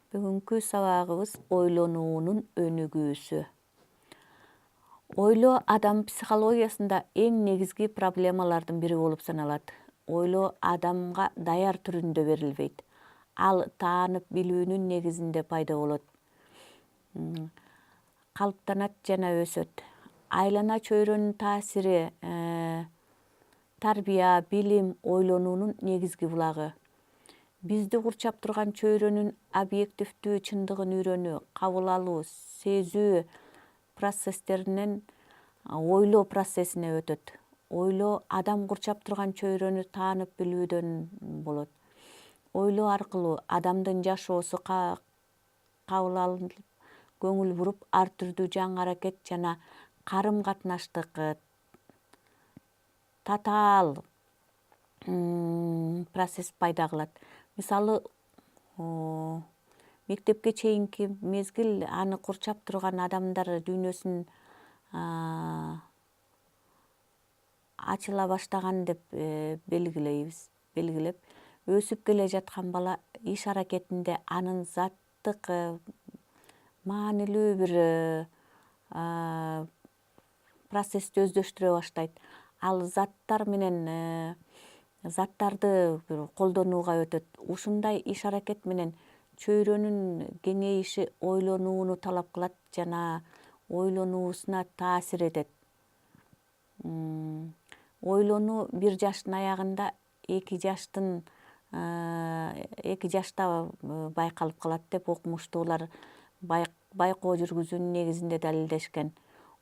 Бүгүнкү сабагыбыз ойлонуунун өнүгүүсү. Ойлоо адам психологиясында эң негизги проблемалардын бири болуп саналат. Ойлоо адамга даяр түрүндө берилбейт. Ал таанып-билүүнүн негизинде пайда болот. Калыптанат жана өсөт. Айлана-чөйрөнүн таасири, тарбия, билим ойлонуунун негизги булагы. Бизди курчап турган чөйрөнүн объективдүү чындыгын үйрөнүү, кабыл алуу, сезүү процесстеринен ойлоо процессине өтөт. Ойлоо адам курчап турган чөйрөнү таанып-билүүдөн болот. Ойлоо аркылуу адамдын жашоосу кабыл алынып, көңүл буруп, ар түрдүү жаңы аракет жана карым-катнаштык татаал процесс пайда кылат. Мисалы, мектепке чейинки мезгил аны курчап турган адамдар дүйнөсүн ачыла баштаган деп белгилеп, өсүп келе жаткан бала иш аракетинде анын заттык маанилүү бир процессти өздөштүрө баштайт. Ал заттарды колдонууга өтөт. Ушундай иш аракет менен чөйрөнүн кеңейиши ойлонууну талап кылат жана ойлонуусуна таасир этет. Ойлонуу 1 жаштын аягында 2 жашта байкалып калат деп окумуштуулар байкоо жүргүзүүнүн негизинде далилдешкен.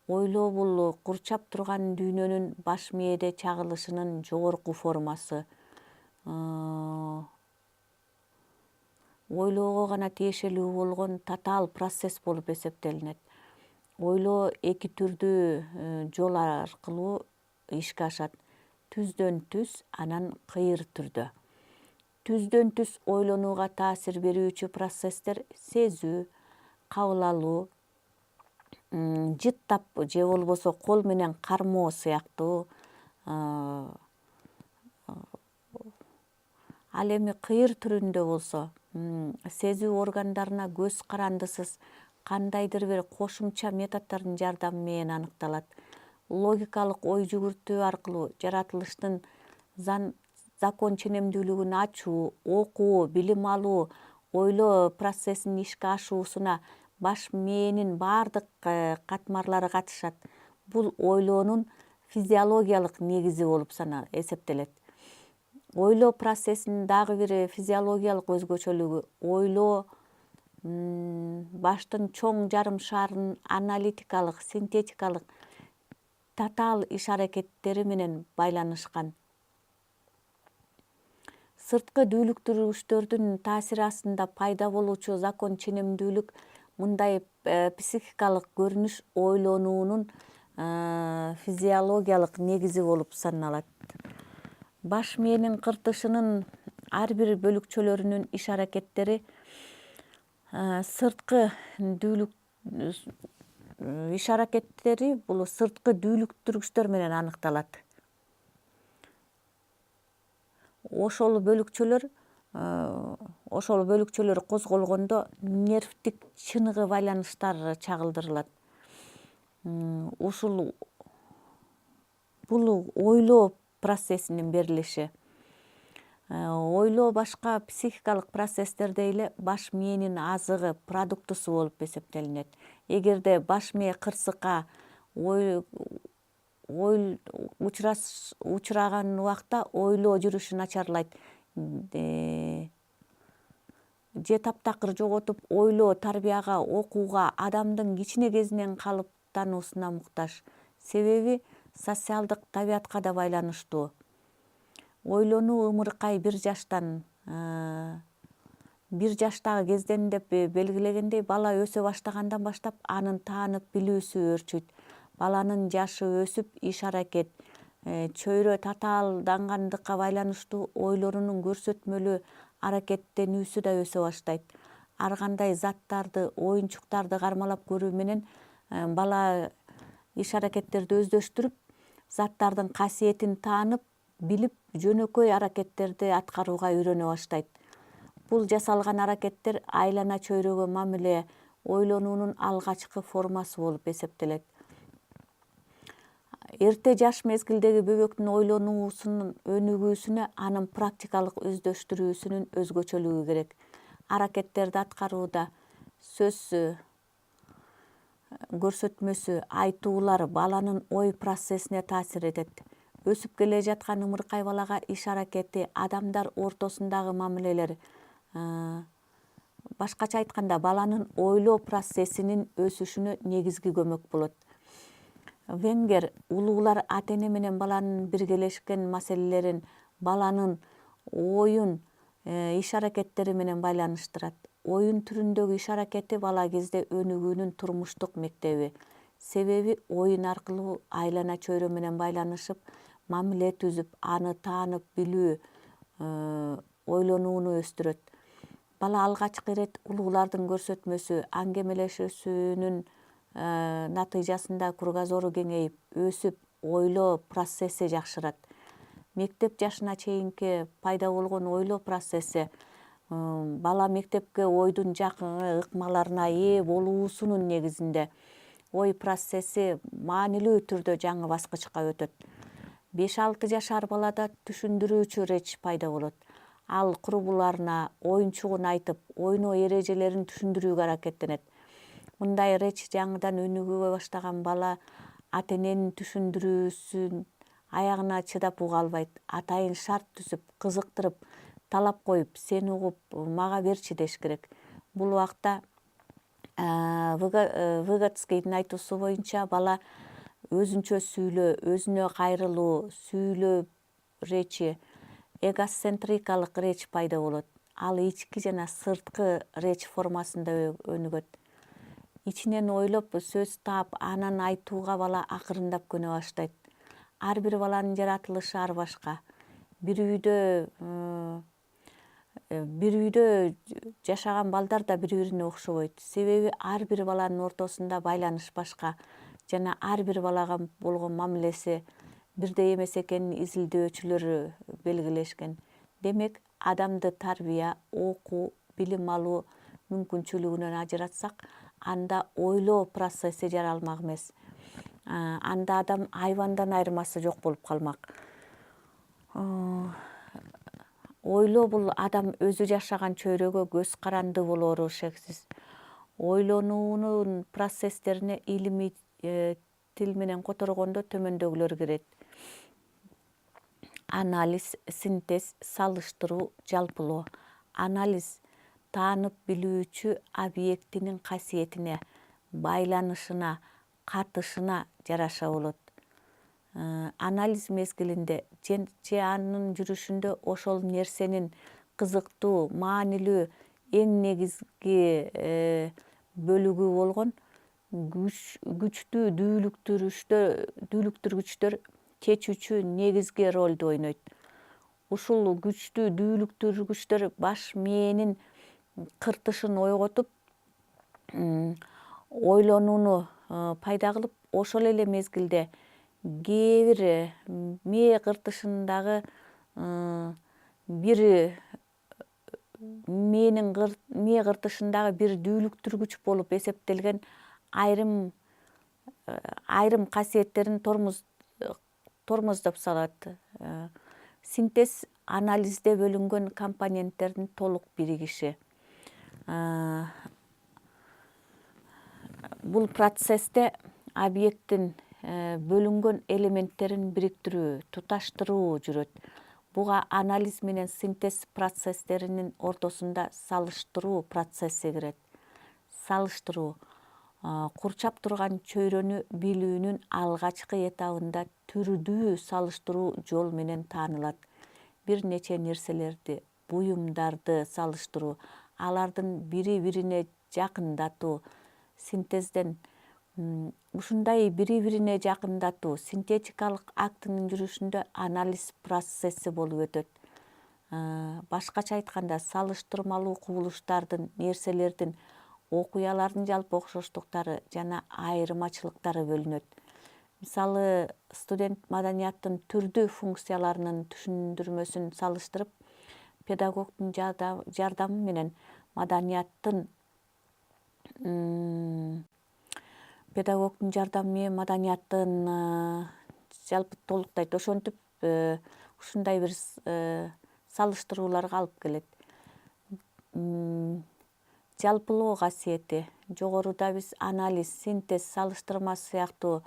Ойлоо бул курчап турган дүйнөнүн баш мээде чагылышынын жогорку формасы. Ойлоого гана тиешелүү болгон татаал процесс болуп эсептелинет. Ойлоо 2 түрдүү жол аркылуу ишке ашат. Түздөн-түз, анан кыйыр түрдө. Түздөн-түз ойлонууга таасир берүүчү процесстер сезүү, кабыл алуу, жыттап же болбосо кол менен кармоо сыяктуу. Ал эми кыйыр түрүндө болсо, сезүү органдарына көз карандысыз кандайдыр бир кошумча методдордун жардамы менен аныкталат. Логикалык ой жүгүртүү аркылуу жаратылыштын закон ченемдүүлүгүн ачуу, окуу, билим алуу, ойлоо процессинин ишке ашуусуна баш мээнин баардык катмарлары катышат. Бул ойлоонун физиологиялык негизи болуп эсептелет. Ойлоо процессинин дагы бир физиологиялык өзгөчөлүгү ойлоо баштын чоң жарым шарынын аналитикалык, синтетикалык, татаал иш аракеттери менен байланышкан. Сырткы дүүлүктүргүчтөрдүн таасири астында пайда болуучу закон ченемдүүлүк мындай психикалык көрүнүш ойлонуунун физиологиялык негизи болуп саналат. Баш мээнин кыртышынын ар бир бөлүкчөлөрүнүн иш аракеттери бул сырткы дүүлүктүргүчтөр менен аныкталат. Ошол бөлүкчөлөр козголгондо нервтик чыныгы байланыштар чагылдырылат. Бул ойлоо процессинин берилиши. Ойлоо башка психикалык процесстердей эле баш мээнин азыгы, продуктусу болуп эсептелинет. Эгерде баш мээ кырсыкка учураган убакта ойлоо жүрүшү начарлайт. Же таптакыр жоготуп, ойлоо тарбияга, окууга, адамдын кичине кезинен калыптануусуна муктаж. Себеби социалдык табиятка да байланыштуу. Ойлонуу ымыркай 1 жаштагы кезден деп белгилегендей, бала өсө баштагандан баштап анын таанып-билүүсү өрчүйт. Баланын жашы өсүп, иш аракет, чөйрө татаалдангандыкка байланыштуу ойлорунун көрсөтмөлүү аракеттенүүсү да өсө баштайт. Ар кандай заттарды, оюнчуктарды кармалап көрүү менен бала иш аракеттерди өздөштүрүп, заттардын касиетин таанып, билип, жөнөкөй аракеттерди аткарууга үйрөнө баштайт. Бул жасалган аракеттер айлана-чөйрөгө мамиле ойлонуунун алгачкы формасы болуп эсептелет. Эрте жаш мезгилдеги бөбөктүн ойлонуусунун өнүгүүсүнө анын практикалык өздөштүрүүсүнүн өзгөчөлүгү керек. Аракеттерди аткарууда сөз көрсөтмөсү, айтуулар баланын ой процессине таасир этет. Өсүп келе жаткан ымыркай балага иш аракети, адамдар ортосундагы мамилелер, башкача айтканда баланын ойлоо процессинин өсүшүнө негизги көмөк болот. Венгер улуулар ата-эне менен баланын биргелешкен маселелерин баланын оюн, иш аракеттери менен байланыштырат. Оюн түрүндөгү иш аракети бала кезде өнүгүүнүн турмуштук мектеби. Себеби оюн аркылуу айлана-чөйрө менен байланышып, мамиле түзүп, аны таанып-билүү, ойлонууну өстүрөт. Бала алгачкы ирет улуулардын көрсөтмөсү, аңгемелешүүсүнүн натыйжасында кругозору кеңейип, өсүп, ойлоо процесси жакшырат. Мектеп жашына чейинки пайда болгон ойлоо процесси бала мектепке ойдун жакын ыкмаларына ээ болуусунун негизинде ой процесси маанилүү түрдө жаңы баскычка өтөт. 5-6 жашар балада түшүндүрүүчү реч пайда болот. Ал курбуларына оюнчугун айтып, ойноо эрежелерин түшүндүрүүгө аракеттенет. Мындай реч жаңыдан өнүгө баштаган бала ата-эненин түшүндүрүүсүн аягына чыдап уга албайт. Атайын шарт түзүп, кызыктырып, талап коюп, сени угуп, мага берчи деш керек. Бул убакта Выгодскийдин айтуусу боюнча бала өзүнчө сүйлөө, өзүнө кайрылуу, сүйлөө речи, эгоцентрикалык реч пайда болот. Ал ички жана сырткы реч формасында өнүгөт. Ичинен ойлоп, сөз таап, анан айтууга бала акырындап көнө баштайт. Ар бир баланын жаратылышы ар башка. Бир үйдө жашаган балдар да бири-бирине окшобойт. Себеби ар бир баланын ортосунда байланыш башка жана ар бир балага болгон мамилеси бирдей эмес экенин изилдөөчүлөр белгилешкен. Демек, адамды тарбия, окуу, билим алуу мүмкүнчүлүгүнөн ажыратсак, анда ойлоо процесси жаралмак эмес. Анда адам айбандан айырмасы жок болуп калмак. Ойлоо бул адам өзү жашаган чөйрөгө көз каранды болоору шексиз. Ойлонуунун процесстерине илимий тил менен которгондо төмөндөгүлөр кирет. Анализ, синтез, салыштыруу, жалпылоо. Анализ таанып-билүүчү объектинин касиетине, байланышына, катышына жараша болот. Анализ мезгилинде же анын жүрүшүндө ошол нерсенин кызыктуу, маанилүү, эң негизги бөлүгү болгон күчтүү дүүлүктүргүчтөр чечүүчү негизги ролду ойнойт. Ушул күчтүү дүүлүктүргүчтөр баш мээнин кыртышын ойготуп, ойлонууну пайда кылып, ошол эле мезгилде кээ бир мээ кыртышындагы бир мээ кыртышындагы бир дүүлүктүргүч болуп эсептелген айрым касиеттерин тормоздоп салат. Синтез анализде бөлүнгөн компоненттердин толук биригиши. Бул процессте объекттин бөлүнгөн элементтерин бириктирүү, туташтыруу жүрөт. Буга анализ менен синтез процесстеринин ортосунда салыштыруу процесси кирет. Салыштыруу курчап турган чөйрөнү билүүнүн алгачкы этабында түрдүү салыштыруу жол менен таанылат. Бир нече нерселерди, буюмдарды салыштыруу, алардын бири-бирине жакындатуу. Синтезден ушундай бири-бирине жакындатуу синтетикалык актынын жүрүшүндө анализ процесси болуп өтөт. Башкача айтканда, салыштырмалуу кубулуштардын, нерселердин, окуялардын жалпы окшоштуктары жана айырмачылыктары бөлүнөт. Мисалы, студент маданияттын түрдүү функцияларынын түшүндүрмөсүн салыштырып, педагогдун жардамы менен маданияттын жалпы толуктайт. Ошентип ушундай бир салыштырууларга алып келет. Жалпылоо касиети, жогоруда биз анализ, синтез, салыштырма сыяктуу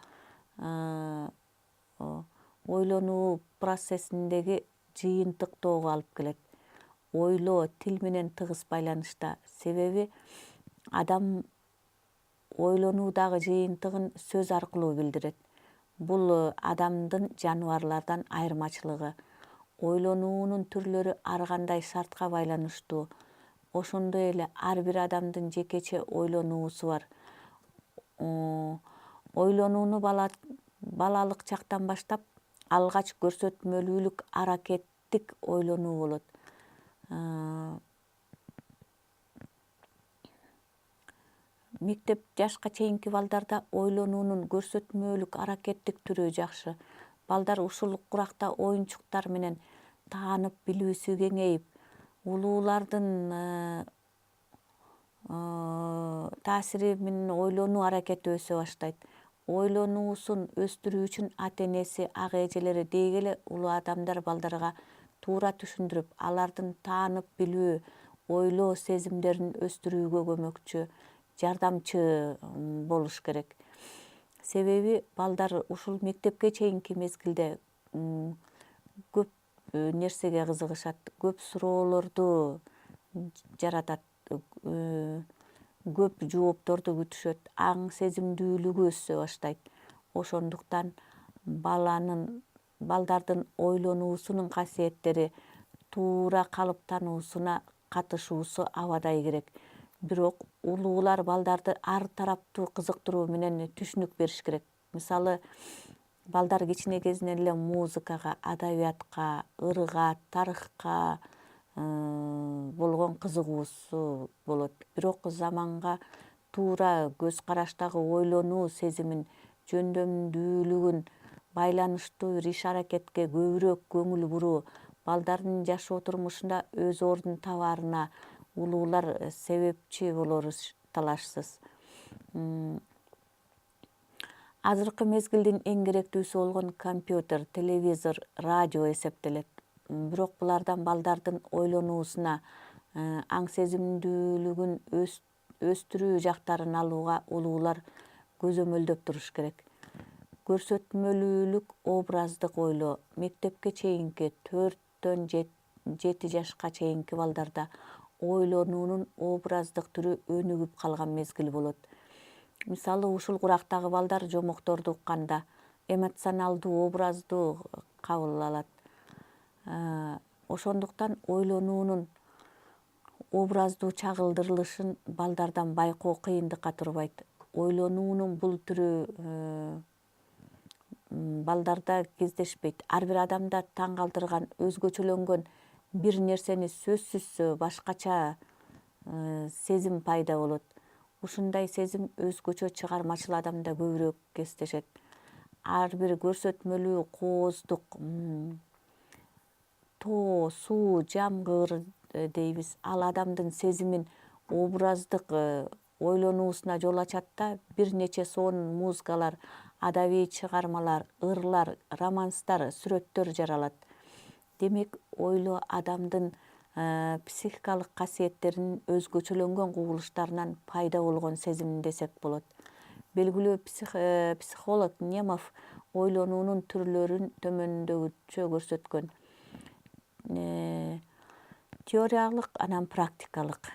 ойлонуу процессиндеги жыйынтыктоого алып келет. Ойлоо тил менен тыгыз байланышта. Себеби адам ойлонуудагы жыйынтыгын сөз аркылуу билдирет. Бул адамдын жаныбарлардан айырмачылыгы. Ойлонуунун түрлөрү ар кандай шартка байланыштуу. Ошондой эле ар бир адамдын жекече ойлонуусу бар. Ойлонууну балалык чактан баштап алгач көрсөтмөлүүлүк аракеттик ойлонуу болот. Мектеп жашка чейинки балдарда ойлонуунун көрсөтмөлүк аракеттик түрү жакшы. Балдар ушул куракта оюнчуктар менен таанып-билүүсү кеңейип, улуулардын таасири менен ойлонуу аракети өсө баштайт. Ойлонуусун өстүрүү үчүн ата-энеси, ага эжелери деги эле улуу адамдар балдарга туура түшүндүрүп, алардын таанып-билүү, ойлоо сезимдерин өстүрүүгө көмөкчү, жардамчы болуш керек. Себеби балдар ушул мектепке чейинки мезгилде көп нерсеге кызыгышат, көп суроолорду жаратат, көп жоопторду күтүшөт, аң сезимдүүлүгү өсө баштайт. Ошондуктан балдардын ойлонуусунун касиеттери туура калыптануусуна катышуусу абадай керек. Бирок улуулар балдарды ар тараптуу кызыктыруу менен түшүнүк бериш керек. Мисалы, балдар кичине кезинен эле музыкага, адабиятка, ырга, тарыхка болгон кызыгуусу болот. Бирок заманга туура көз караштагы ойлонуу сезимин, жөндөмдүүлүгүн, байланыштуу бир иш аракетке көбүрөөк көңүл буруу, балдардын жашоо турмушунда өз ордун табаарына улуулар себепчи болору талашсыз. Азыркы мезгилдин эң керектүүсү болгон компьютер, телевизор, радио эсептелет. Бирок булардан балдардын ойлонуусуна, аң сезимдүүлүгүн өстүрүү жактарын алууга улуулар көзөмөлдөп туруш керек. Көрсөтмөлүүлүк образдык ойлоо. Мектепке чейинки 4-7 жашка чейинки балдарда ойлонуунун образдык түрү өнүгүп калган мезгил болот. Мисалы, ушул курактагы балдар жомокторду укканда эмоционалдуу, образдуу кабыл алат. Ошондуктан ойлонуунун образдуу чагылдырылышын балдардан байкоо кыйындыкка турбайт. Ойлонуунун бул түрү балдарда кездешпейт. Ар бир адамда таң калтырган, өзгөчөлөнгөн бир нерсени сөзсүз башкача сезим пайда болот. Ушундай сезим өзгөчө чыгармачыл адамда көбүрөөк кездешет. Ар бир көрсөтмөлүү, кооздук, тоо, суу, жамгыр дейбиз. Ал адамдын сезимин образдык ойлонуусуна жол ачат да, бир нече сонун музыкалар, адабий чыгармалар, ырлар, романстар, сүрөттөр жаралат. Демек, ойлоо адамдын психикалык касиеттеринин өзгөчөлөнгөн кубулуштарынан пайда болгон сезим десек болот. Белгилүү психолог Немов ойлонуунун түрлөрүн төмөндөгүчө көрсөткөн. Теориялык, анан практикалык.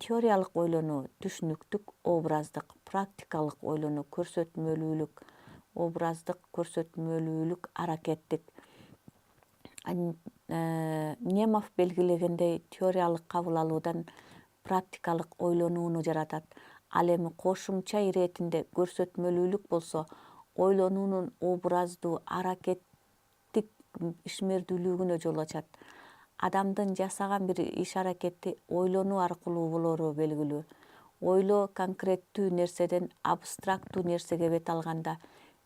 Теориялык ойлонуу түшүнүктүк, образдык, практикалык ойлонуу көрсөтмөлүүлүк, образдык, көрсөтмөлүүлүк, аракеттик. Немов белгилегендей, теориялык кабыл алуудан практикалык ойлонууну жаратат. Ал эми кошумча иретинде көрсөтмөлүүлүк болсо, ойлонуунун образдуу, аракеттик ишмердүүлүгүнө жол ачат. Адамдын жашаган бир иш аракети ойлонуу аркылуу болору белгилүү. Ойлоо конкреттүү нерседен абстрактуу нерсеге бет алганда,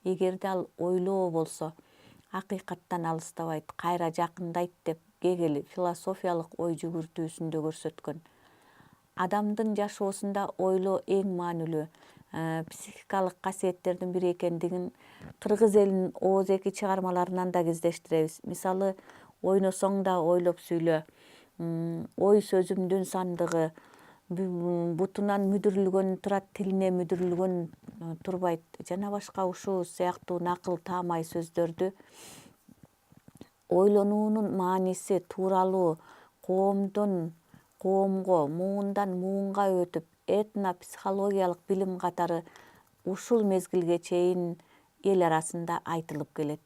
эгерде ал ойлоо болсо, акыйкаттан алыстабайт, кайра жакындайт деп Гегель философиялык ой жүгүртүүсүндө көрсөткөн. Адамдын жашоосунда ойлоо эң маанилүү психикалык касиеттердин бири экендигин кыргыз элинин ооз-эки чыгармаларынан да кездештиребиз. Мисалы, ойносоң да ойлоп сүйлө, ой сөзүмдүн сандыгы, бутунан мүдүрүлгөн турат, тилине мүдүрүлгөн турбайт жана башка ушул сыяктуу накыл таамай сөздөрдү ойлонуунун мааниси тууралуу коомдон коомго, муундан муунга өтүп, этно-психологиялык билим катары ушул мезгилге чейин эл арасында айтылып келет.